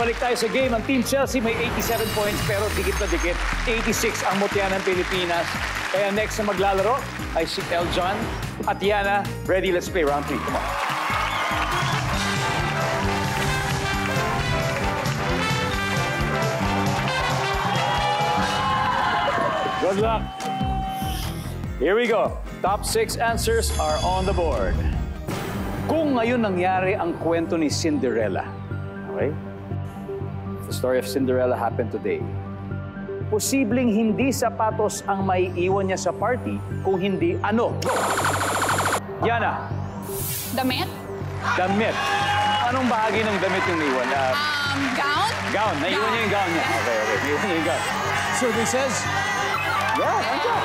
balik tayo sa game. Ang Team Chelsea may 87 points pero dikit na dikit. 86 ang mutya ng Pilipinas. Kaya next na maglalaro ay si Eljon at Yana. Ready, let's play round 3. Come on. Good luck. Here we go. Top 6 answers are on the board. Kung ngayon nangyari ang kwento ni Cinderella, okay? The story of Cinderella happened today. Posibleng hindi sapatos ang maiiwan niya sa party, kung hindi ano? Go! Yana. Damit? Damit. Anong bahagi ng damit yung naiwan? Gown? Gown. Naiwan niya yung gown niya. Okay. Naiwan niya yung gown. Survey says? Yeah, andyan.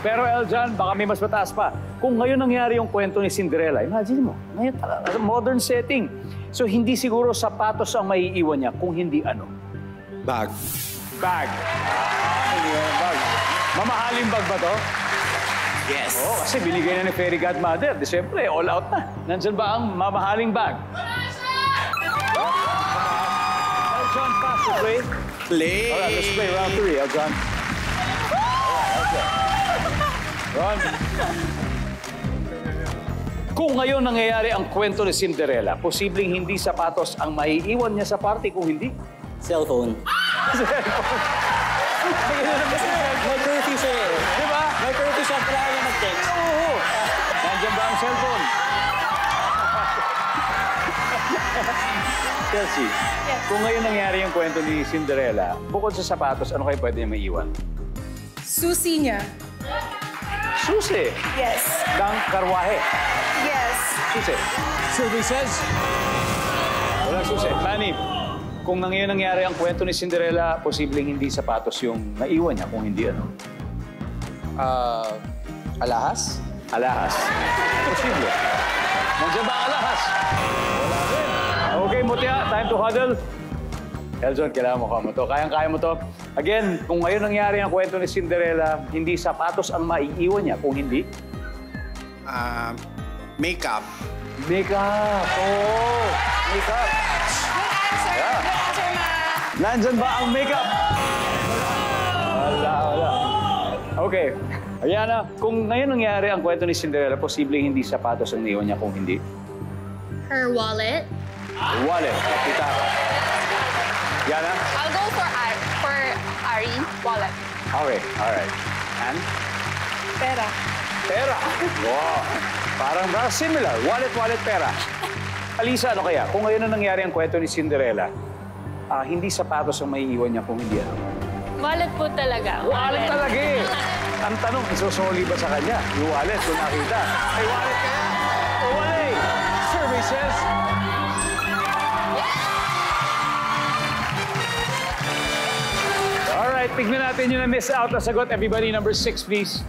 Pero Eljon, baka may mas mataas pa. Kung ngayon nangyari yung kwento ni Cinderella, imagine mo, ngayon modern setting. So hindi siguro sapatos ang maiiwan niya, kung hindi ano? Bag. Bag. Bag. Mamahaling bag ba to? Yes. Oo, kasi binigay na ni Fairy Godmother. Di siyempre, all out na. Nandyan ba ang mamahaling bag? Eljon, pass the play. Play. All right, let's play round 3, Eljon. Ron. Kung ngayon nangyayari ang kwento ni Cinderella, posibleng hindi sapatos ang maiiwan niya sa party, kung hindi? Cellphone. May curfew siya eh. Di ba? May curfew siya, kailangan niya mag-text. Oo. Nandiyan ba ang cellphone? Chelsea, kung ngayon nangyari yung kwento ni Cinderella, bukod sa sapatos, ano kayo pwede niya maiiwan? Susi niya. Susi. Yes. Ng karwahe. Yes. Susi. Survey says? Wala susi. Manny, kung ngayon nangyari ang kwento ni Cinderella, posibleng hindi sapatos yung naiwan niya, kung hindi ano? Alahas? Alahas. Posible. Nandiyan ba ang alahas? Wala rin. Okay, Mutya, time to huddle. Eljon, kailangan mo mo to. Kayang-kaya mo to. Again, kung ngayon nangyari ang kwento ni Cinderella, hindi sapatos ang maiiwan niya, kung hindi? Makeup. Makeup. Oh, makeup. Good answer. Yeah. Good answer, ma. Nandyan ba ang makeup? Wala. Okay. Ayana, kung ngayon nangyari ang kwento ni Cinderella, posibleng hindi sapatos ang naiwan niya, kung hindi? Her wallet? Wallet. Kita ka. Yana? I'll go for Ari. Wallet. Okay, alright. And? Pera. Pera. Wow. Parang similar. Wallet, pera. Alisa, ano kaya? Kung ngayon na nangyari ang kwento ni Cinderella, hindi sapatos ang maiiwan niya, kung hindi ano? Wallet po talaga. Wallet talaga eh. Ang tanong, isusoli ba sa kanya? Yung wallet, kung nakita. Ay, wallet kaya? O wallet? Survey says? Alright, tignan natin yung na-miss out na sagot. Everybody, number 6, please.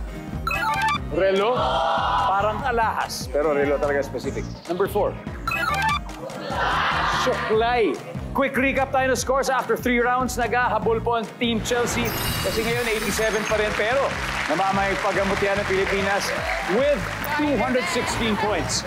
Relo. Parang alahas, pero relo talaga specific. Number 4. Suklay. Quick recap tayo ng scores after 3 rounds. Naghahabol po ang Team Chelsea. Kasi ngayon, 87 pa rin. Pero namamayagpagamot yan ng Pilipinas with 216 points.